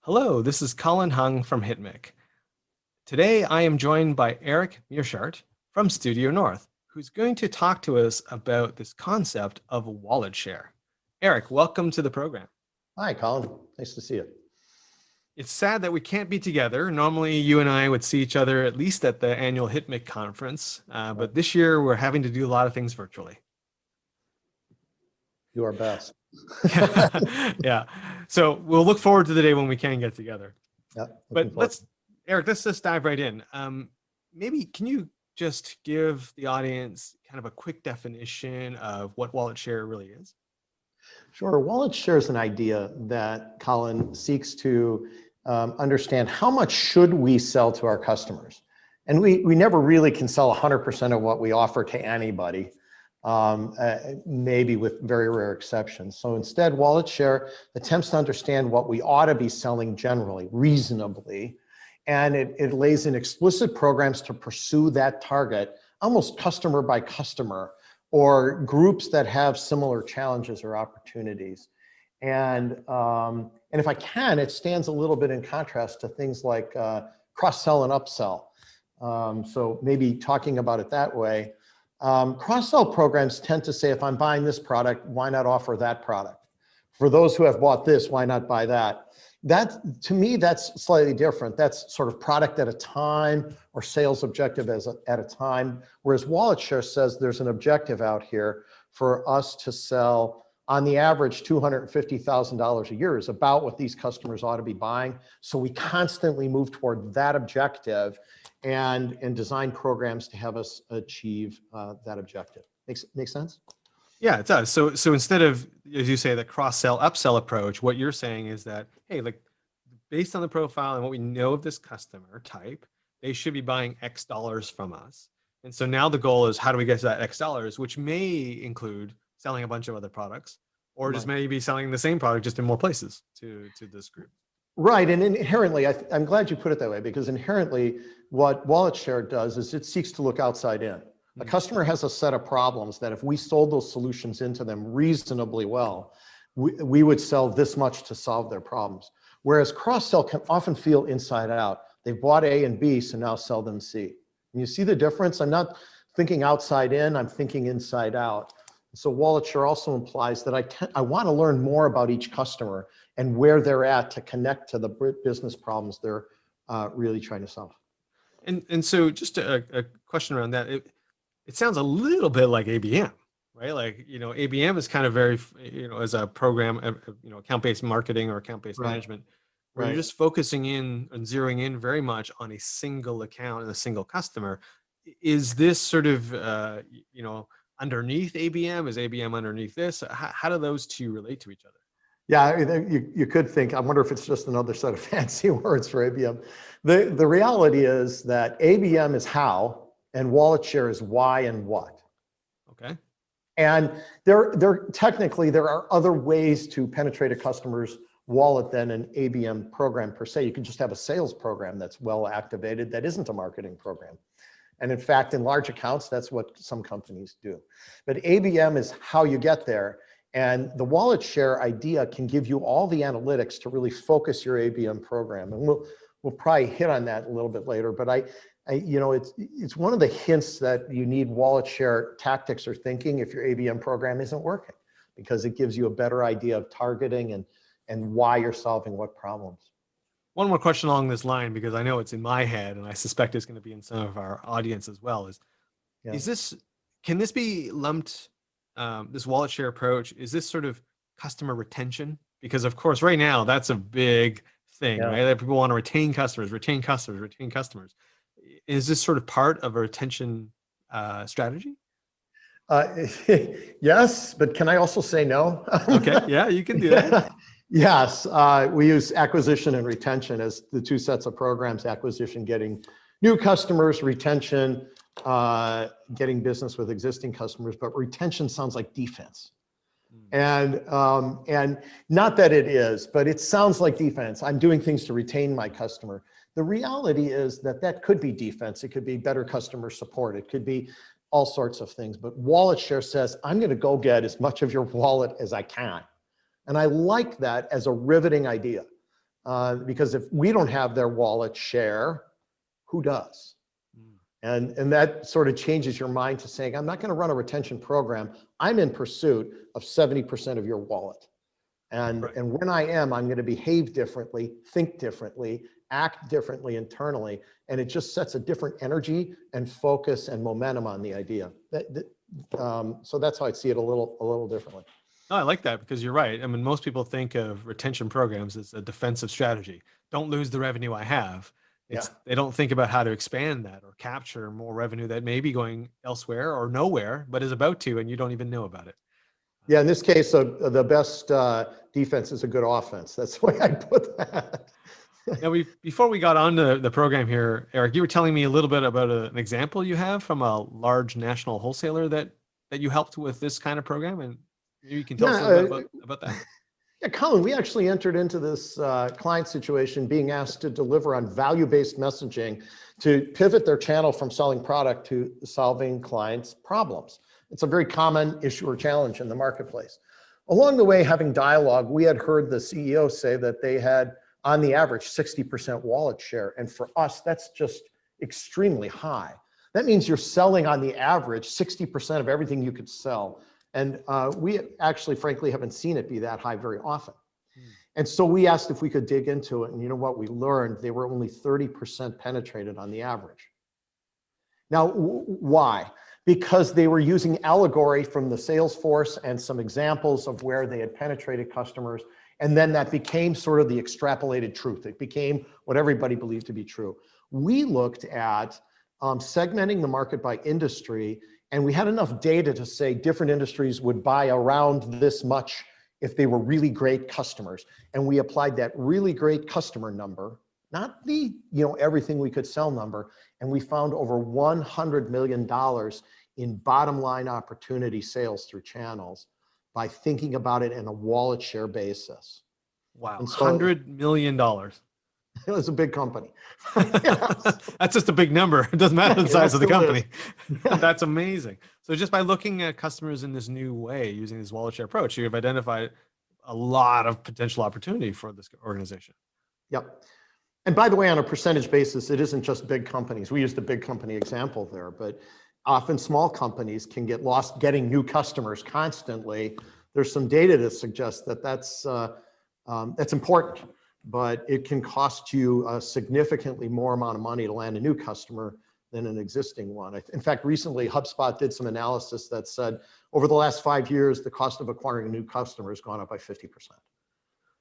Hello, this is Colin Hung from HitMic. Today I am joined by Eric Meerschaert from Studio North, who's going to talk to us about this concept of wallet share. Eric, welcome to the program. Hi, Colin. Nice to see you. It's sad that we can't be together. Normally you and I would see each other at least at the annual HitMic conference, but this year we're having to do a lot of things virtually. You are best. Yeah. So we'll look forward to the day when we can get together. Yeah, But Eric, let's just dive right in. Maybe can you just give the audience kind of a quick definition of what wallet share really is? Sure. Wallet share is an idea that Colin seeks to understand how much should we sell to our customers. And we never really can sell 100% of what we offer to anybody, maybe with very rare exceptions. So instead, wallet share attempts to understand what we ought to be selling generally, reasonably, and it lays in explicit programs to pursue that target, almost customer by customer, or groups that have similar challenges or opportunities. And if I can, it stands a little bit in contrast to things like cross-sell and upsell. So maybe talking about it that way, cross-sell programs tend to say, if I'm buying this product, why not offer that product? For those who have bought this, why not buy that? That, to me, that's slightly different. That's sort of product at a time or sales objective at a time. Whereas wallet share says there's an objective out here for us to sell, on the average, $250,000 a year is about what these customers ought to be buying. So we constantly move toward that objective and design programs to have us achieve that objective. Makes sense? Yeah, it does. So instead of, as you say, the cross-sell, upsell approach, what you're saying is that, hey, like based on the profile and what we know of this customer type, they should be buying X dollars from us. And so now the goal is how do we get to that X dollars, which may include selling a bunch of other products, or just maybe selling the same product just in more places to this group. Right, and inherently, I'm glad you put it that way, because inherently what wallet share does is it seeks to look outside in. A customer has a set of problems that if we sold those solutions into them reasonably well, we would sell this much to solve their problems. Whereas cross-sell can often feel inside out. They've bought A and B, so now sell them C. And you see the difference? I'm not thinking outside in, I'm thinking inside out. So wallet share also implies that I want to learn more about each customer and where they're at to connect to the business problems they're really trying to solve. And so just a question around that. It sounds a little bit like ABM, right? Like, ABM is kind of very, as a program, account-based marketing or account-based management, where you're just focusing in and zeroing in very much on a single account and a single customer. Is this sort of, underneath ABM? Is ABM underneath this? How do those two relate to each other? Yeah, you could think, I wonder if it's just another set of fancy words for ABM. The reality is that ABM is how, and wallet share is why and what. Okay. And technically, there are other ways to penetrate a customer's wallet than an ABM program per se. You could just have a sales program that's well activated that isn't a marketing program. And in fact, in large accounts, that's what some companies do. But ABM is how you get there. And the wallet share idea can give you all the analytics to really focus your ABM program. And we'll probably hit on that a little bit later. But it's one of the hints that you need wallet share tactics or thinking if your ABM program isn't working, because it gives you a better idea of targeting and why you're solving what problems. One more question along this line, because I know it's in my head and I suspect it's going to be in some of our audience as well, can this be lumped, this wallet share approach, is this sort of customer retention? Because of course, right now, that's a big thing, right? That people want to retain customers. Is this sort of part of a retention strategy? Yes, but can I also say no? Okay, yeah, you can do that. Yes, we use acquisition and retention as the two sets of programs. Acquisition, getting new customers; retention, getting business with existing customers. But retention sounds like defense. And not that it is, but it sounds like defense. I'm doing things to retain my customer. The reality is that could be defense. It could be better customer support. It could be all sorts of things. But wallet share says, I'm going to go get as much of your wallet as I can. And I like that as a riveting idea. because if we don't have their wallet share, who does? And that sort of changes your mind to saying, I'm not going to run a retention program. I'm in pursuit of 70% of your wallet. And when I am, I'm going to behave differently, think differently, act differently internally. And it just sets a different energy and focus and momentum on the idea. So that's how I see it a little differently. No, I like that because you're right. I mean, most people think of retention programs as a defensive strategy. Don't lose the revenue I have. They don't think about how to expand that or capture more revenue that may be going elsewhere or nowhere, but is about to, and you don't even know about it. Yeah, in this case, the best defense is a good offense. That's the way I put that. Now, before we got on to the program here, Eric, you were telling me a little bit about an example you have from a large national wholesaler that you helped with this kind of program, and maybe you can tell us a little bit about that. Yeah, Colin, we actually entered into this client situation being asked to deliver on value-based messaging to pivot their channel from selling product to solving clients' problems. It's a very common issue or challenge in the marketplace. Along the way, having dialogue, we had heard the CEO say that they had, on the average, 60% wallet share. And for us, that's just extremely high. That means you're selling on the average 60% of everything you could sell. And we actually, frankly, haven't seen it be that high very often. And so we asked if we could dig into it. And you know what we learned? They were only 30% penetrated on the average. Now, why? Because they were using allegory from the Salesforce and some examples of where they had penetrated customers. And then that became sort of the extrapolated truth. It became what everybody believed to be true. We looked at segmenting the market by industry, and we had enough data to say different industries would buy around this much if they were really great customers. And we applied that really great customer number, not the everything we could sell number, and we found over $100 million in bottom line opportunity sales through channels by thinking about it in a wallet share basis. Wow, so, $100 million. It was a big company. That's just a big number. It doesn't matter the size of the company. That's amazing. So just by looking at customers in this new way, using this wallet share approach, you've identified a lot of potential opportunity for this organization. Yep. And by the way, on a percentage basis, it isn't just big companies. We used the big company example there, but often small companies can get lost getting new customers constantly. There's some data that suggests that that's important, but it can cost you a significantly more amount of money to land a new customer than an existing one. In fact, recently HubSpot did some analysis that said over the last 5 years, the cost of acquiring a new customer has gone up by 50%.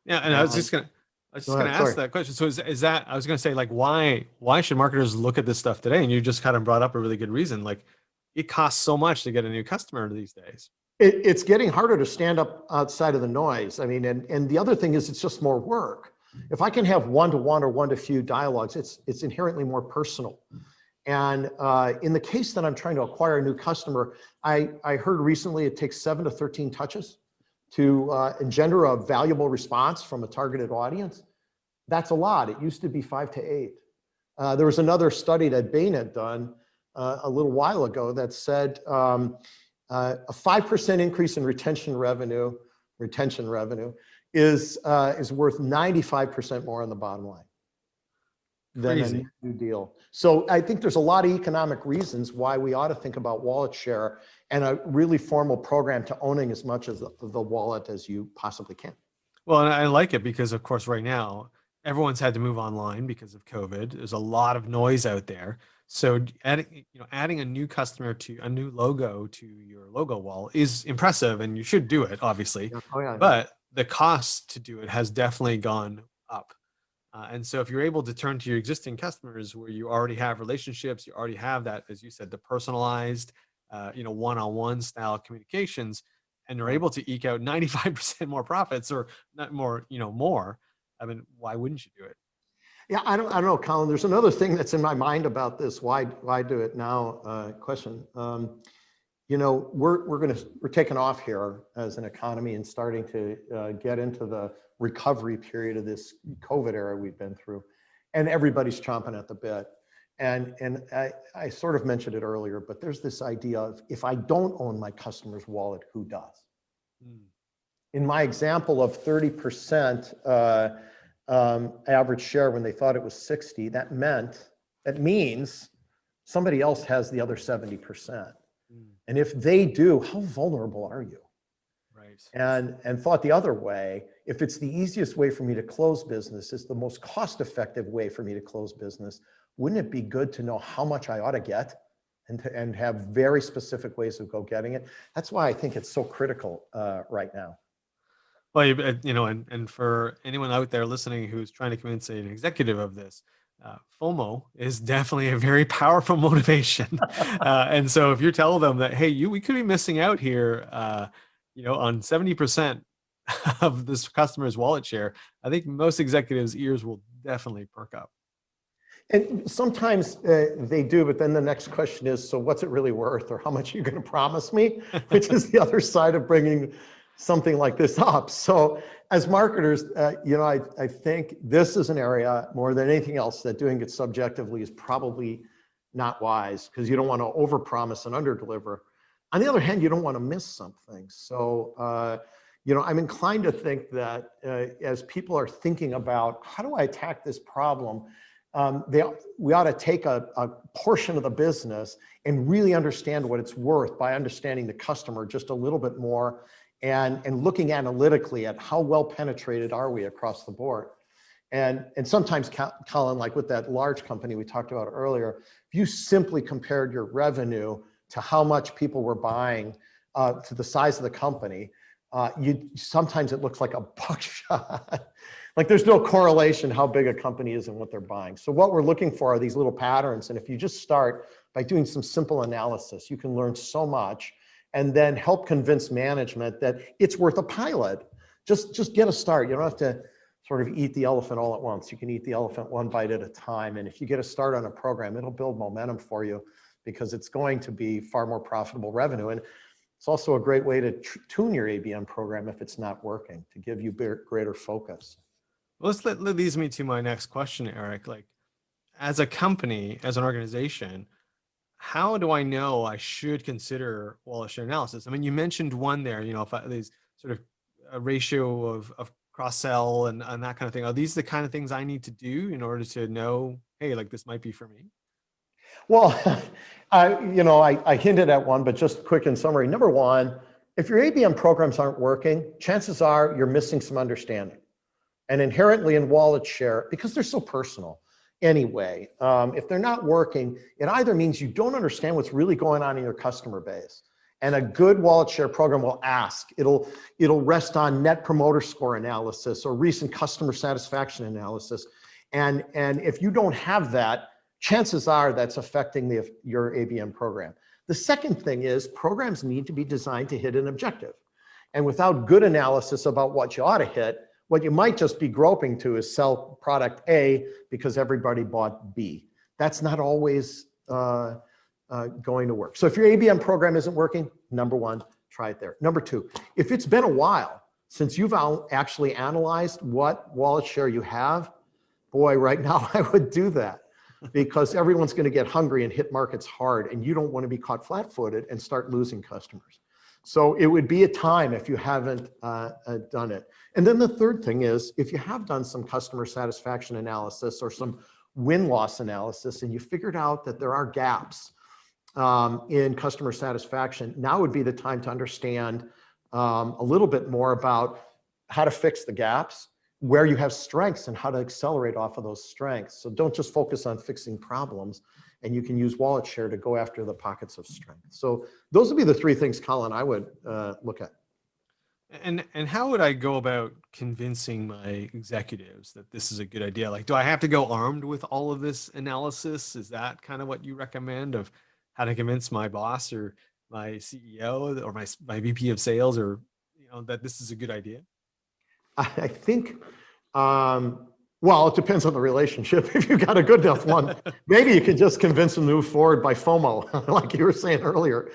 Yeah, and I was just gonna ask that question. So is that, I was gonna say, like, why should marketers look at this stuff today? And you just kind of brought up a really good reason. Like, it costs so much to get a new customer these days. It's getting harder to stand up outside of the noise. I mean, and the other thing is it's just more work. If I can have one-to-one or one-to-few dialogues, it's inherently more personal. And in the case that I'm trying to acquire a new customer, I heard recently it takes 7 to 13 touches to engender a valuable response from a targeted audience. That's a lot. It used to be 5 to 8. There was another study that Bain had done a little while ago that said a 5% increase in retention revenue is worth 95% more on the bottom line than a new deal. So I think there's a lot of economic reasons why we ought to think about wallet share and a really formal program to owning as much of the wallet as you possibly can. Well, and I like it because, of course, right now, everyone's had to move online because of COVID. There's a lot of noise out there. So adding a new customer to a new logo to your logo wall is impressive, and you should do it, obviously. But the cost to do it has definitely gone up. And so if you're able to turn to your existing customers where you already have relationships, you already have that, as you said, the personalized, one-on-one style communications, and you're able to eke out 95% more profits, or not more, more. I mean, why wouldn't you do it? Yeah, I don't know, Colin. There's another thing that's in my mind about this. Why do it now? Question. We're taking off here as an economy and starting to get into the recovery period of this COVID era we've been through, and everybody's chomping at the bit. And I sort of mentioned it earlier, but there's this idea of, if I don't own my customer's wallet, who does? In my example of 30% average share when they thought it was 60, that means somebody else has the other 70%. And if they do, how vulnerable are you? Right. And thought the other way, if it's the easiest way for me to close business, it's the most cost-effective way for me to close business, wouldn't it be good to know how much I ought to get and have very specific ways of go getting it? That's why I think it's so critical right now. Well, and for anyone out there listening who's trying to convince an executive of this, FOMO is definitely a very powerful motivation. And so if you tell them that, hey, we could be missing out here, on 70% of this customer's wallet share, I think most executives' ears will definitely perk up. And sometimes they do, but then the next question is, so what's it really worth, or how much are you going to promise me? Which is the other side of bringing something like this up. So as marketers, I think this is an area more than anything else that doing it subjectively is probably not wise, because you don't want to overpromise and underdeliver. On the other hand, you don't want to miss something. So, I'm inclined to think that as people are thinking about how do I attack this problem, we ought to take a portion of the business and really understand what it's worth by understanding the customer just a little bit more and looking analytically at how well penetrated are we across the board. And sometimes, Colin, like with that large company we talked about earlier, if you simply compared your revenue to how much people were buying to the size of the company, sometimes it looks like a buckshot. Like there's no correlation how big a company is and what they're buying. So what we're looking for are these little patterns. And if you just start by doing some simple analysis, you can learn so much and then help convince management that it's worth a pilot. Just get a start. You don't have to sort of eat the elephant all at once. You can eat the elephant one bite at a time. And if you get a start on a program, it'll build momentum for you because it's going to be far more profitable revenue. And it's also a great way to tune your ABM program if it's not working, to give you greater focus. Well, that leads me to my next question, Eric. Like, as a company, as an organization, how do I know I should consider wallet share analysis? I mean, you mentioned one there, if these sort of a ratio of cross-sell and that kind of thing. Are these the kind of things I need to do in order to know, hey, like this might be for me? Well, I hinted at one, but just quick in summary. Number one, if your ABM programs aren't working, chances are you're missing some understanding. And inherently in wallet share, because they're so personal anyway, if they're not working, it either means you don't understand what's really going on in your customer base. And a good wallet share program will ask, it'll rest on net promoter score analysis or recent customer satisfaction analysis. And if you don't have that, chances are that's affecting your ABM program. The second thing is programs need to be designed to hit an objective. And without good analysis about what you ought to hit, what you might just be groping to is sell product A because everybody bought B. That's not always going to work. So if your ABM program isn't working, number one, try it there. Number two, if it's been a while since you've actually analyzed what wallet share you have, boy, right now I would do that because everyone's going to get hungry and hit markets hard, and you don't want to be caught flat-footed and start losing customers. So it would be a time if you haven't done it. And then the third thing is, if you have done some customer satisfaction analysis or some win-loss analysis, and you figured out that there are gaps in customer satisfaction, now would be the time to understand a little bit more about how to fix the gaps, where you have strengths, and how to accelerate off of those strengths. So don't just focus on fixing problems, and you can use wallet share to go after the pockets of strength. So those would be the three things, Colin, I would look at. And how would I go about convincing my executives that this is a good idea? Like, do I have to go armed with all of this analysis? Is that kind of what you recommend of how to convince my boss or my CEO or my VP of sales or, that this is a good idea? I think, well, it depends on the relationship. If you've got a good enough one, maybe you could just convince them to move forward by FOMO, like you were saying earlier.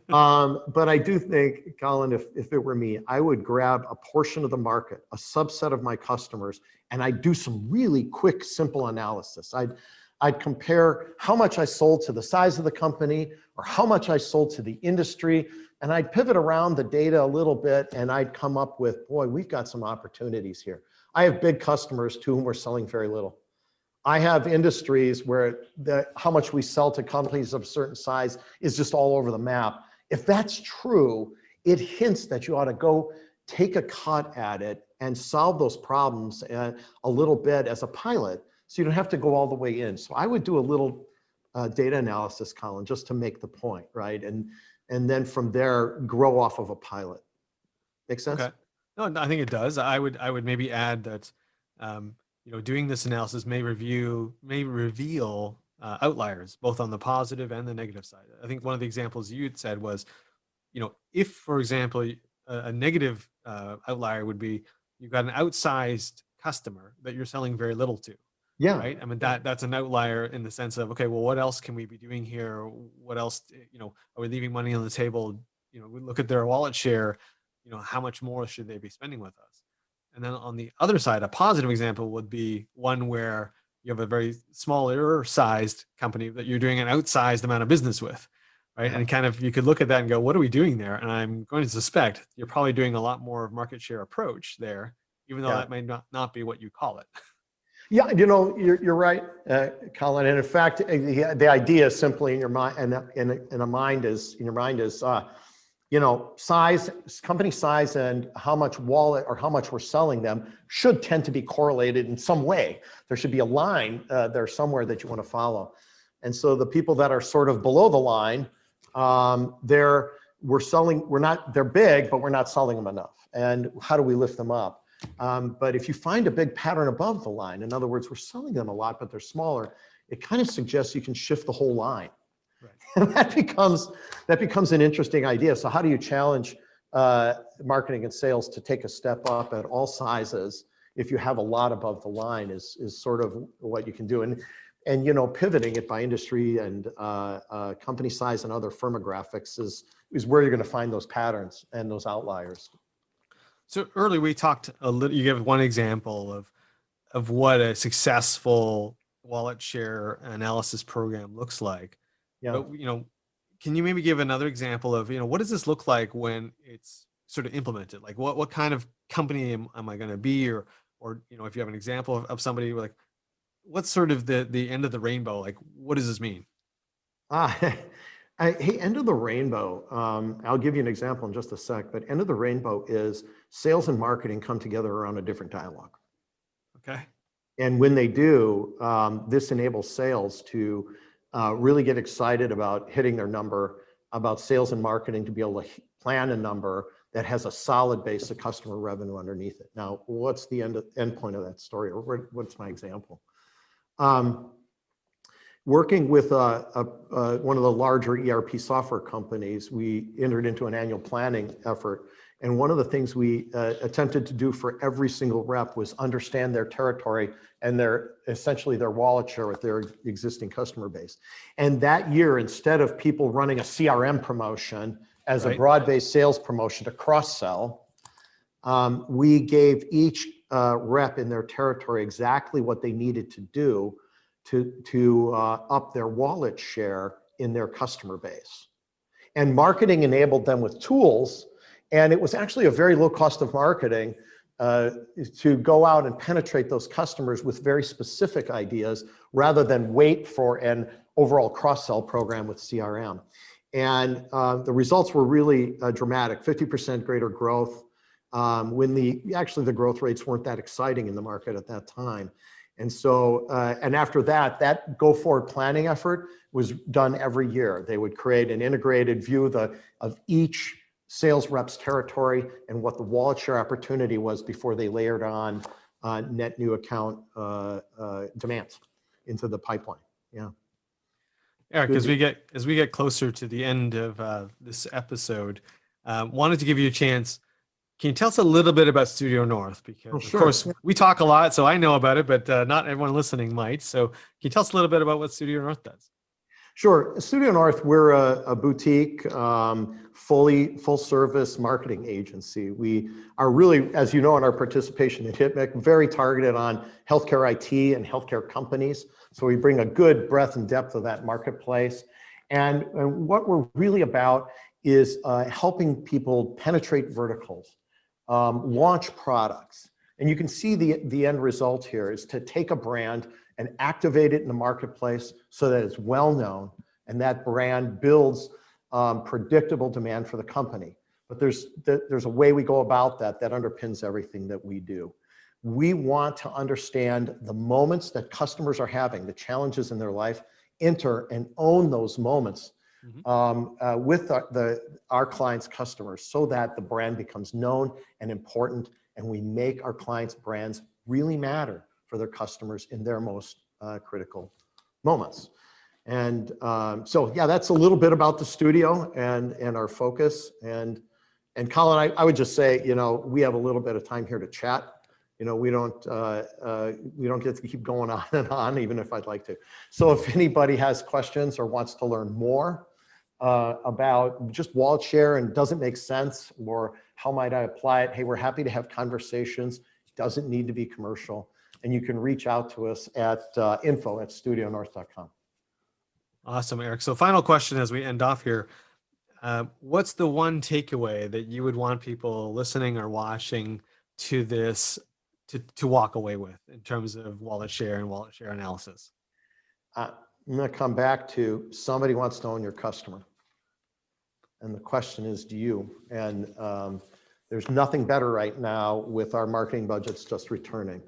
But I do think, Colin, if it were me, I would grab a portion of the market, a subset of my customers, and I'd do some really quick, simple analysis. I'd compare how much I sold to the size of the company or how much I sold to the industry, and I'd pivot around the data a little bit, and I'd come up with, boy, we've got some opportunities here. I have big customers to whom we're selling very little. I have industries where how much we sell to companies of a certain size is just all over the map. If that's true, it hints that you ought to go take a cut at it and solve those problems a little bit as a pilot, so you don't have to go all the way in. So I would do a little data analysis, Colin, just to make the point, right? And then from there, grow off of a pilot. Make sense? Okay. No, I think it does. I would maybe add that, doing this analysis may reveal outliers, both on the positive and the negative side. I think one of the examples you had said was, if, for example, a negative outlier would be you've got an outsized customer that you're selling very little to. Yeah. Right. I mean, that's an outlier in the sense of, okay, well, what else can we be doing here? What else, are we leaving money on the table? We look at their wallet share, how much more should they be spending with us? And then on the other side, a positive example would be one where you have a very smaller sized company that you're doing an outsized amount of business with, right? And kind of, you could look at that and go, what are we doing there? And I'm going to suspect you're probably doing a lot more of market share approach there, even though that may not be what you call it. Yeah, you're right, Colin. And in fact, the idea simply in your mind in your mind is size, company size, and how much wallet or how much we're selling them should tend to be correlated in some way. There should be a line there somewhere that you want to follow. And so the people that are sort of below the line, they're big, but we're not selling them enough. And how do we lift them up? But if you find a big pattern above the line, in other words, we're selling them a lot, but they're smaller, it kind of suggests you can shift the whole line. Right. And that becomes an interesting idea. So how do you challenge marketing and sales to take a step up at all sizes if you have a lot above the line is sort of what you can do. And pivoting it by industry and company size and other firmographics is where you're going to find those patterns and those outliers. So earlier we talked a little, you gave one example of what a successful wallet share analysis program looks like. Yeah. But, can you maybe give another example of, what does this look like when it's sort of implemented? Like what kind of company am I going to be? Or, if you have an example of somebody like, what's sort of the end of the rainbow? Like, what does this mean? Hey, end of the rainbow. I'll give you an example in just a sec, but end of the rainbow is sales and marketing come together around a different dialogue. Okay. And when they do, this enables sales to really get excited about hitting their number, about sales and marketing to be able to plan a number that has a solid base of customer revenue underneath it. Now, what's the end point of that story, or what's my example? Working with one of the larger ERP software companies, we entered into an annual planning effort. And one of the things we attempted to do for every single rep was understand their territory and essentially their wallet share with their existing customer base. And that year, instead of people running a CRM promotion as a broad-based sales promotion to cross-sell, we gave each rep in their territory exactly what they needed to do to up their wallet share in their customer base. And marketing enabled them with tools, and it was actually a very low cost of marketing to go out and penetrate those customers with very specific ideas rather than wait for an overall cross-sell program with CRM. And the results were really dramatic, 50% greater growth when actually the growth rates weren't that exciting in the market at that time. And so, and after that go forward planning effort was done every year. They would create an integrated view of each sales rep's territory and what the wallet share opportunity was before they layered on net new account demands into the pipeline. Yeah. Eric, as we get closer to the end of this episode, wanted to give you a chance. Can you tell us a little bit about Studio North? Because of course we talk a lot, so I know about it, but not everyone listening might. So can you tell us a little bit about what Studio North does? Sure. Studio North, we're a boutique, full service marketing agency. We are really, as you know, in our participation at HITMIC, very targeted on healthcare IT and healthcare companies. So we bring a good breadth and depth of that marketplace. And what we're really about is helping people penetrate verticals, launch products. And you can see the end result here is to take a brand and activate it in the marketplace so that it's well known, and that brand builds predictable demand for the company. But there's a way we go about that underpins everything that we do. We want to understand the moments that customers are having, the challenges in their life, enter and own those moments with our clients' customers, so that the brand becomes known and important, and we make our clients' brands really matter for their customers in their most critical moments. And so, yeah, that's a little bit about the studio and our focus. And Colin, I would just say, we have a little bit of time here to chat. We don't get to keep going on and on, even if I'd like to. So if anybody has questions or wants to learn more about just wallet share and doesn't make sense, or how might I apply it, hey, we're happy to have conversations. It doesn't need to be commercial. And you can reach out to us at info@studionorth.com. Awesome, Eric. So final question as we end off here. What's the one takeaway that you would want people listening or watching to this to walk away with in terms of wallet share and wallet share analysis? I'm going to come back to, somebody wants to own your customer. And the question is, do you? And there's nothing better right now with our marketing budgets just returning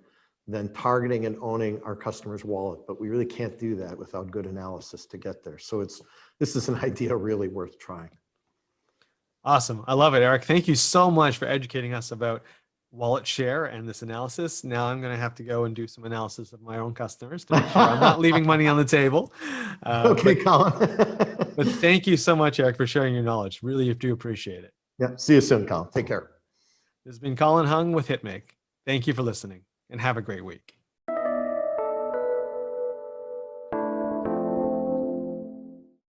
than targeting and owning our customer's wallet. But we really can't do that without good analysis to get there. So this is an idea really worth trying. Awesome. I love it, Eric. Thank you so much for educating us about wallet share and this analysis. Now I'm going to have to go and do some analysis of my own customers to make sure I'm not leaving money on the table. Okay, Colin. But thank you so much, Eric, for sharing your knowledge. Really do appreciate it. Yeah. See you soon, Colin. Take care. This has been Colin Hung with HitMake. Thank you for listening, and have a great week.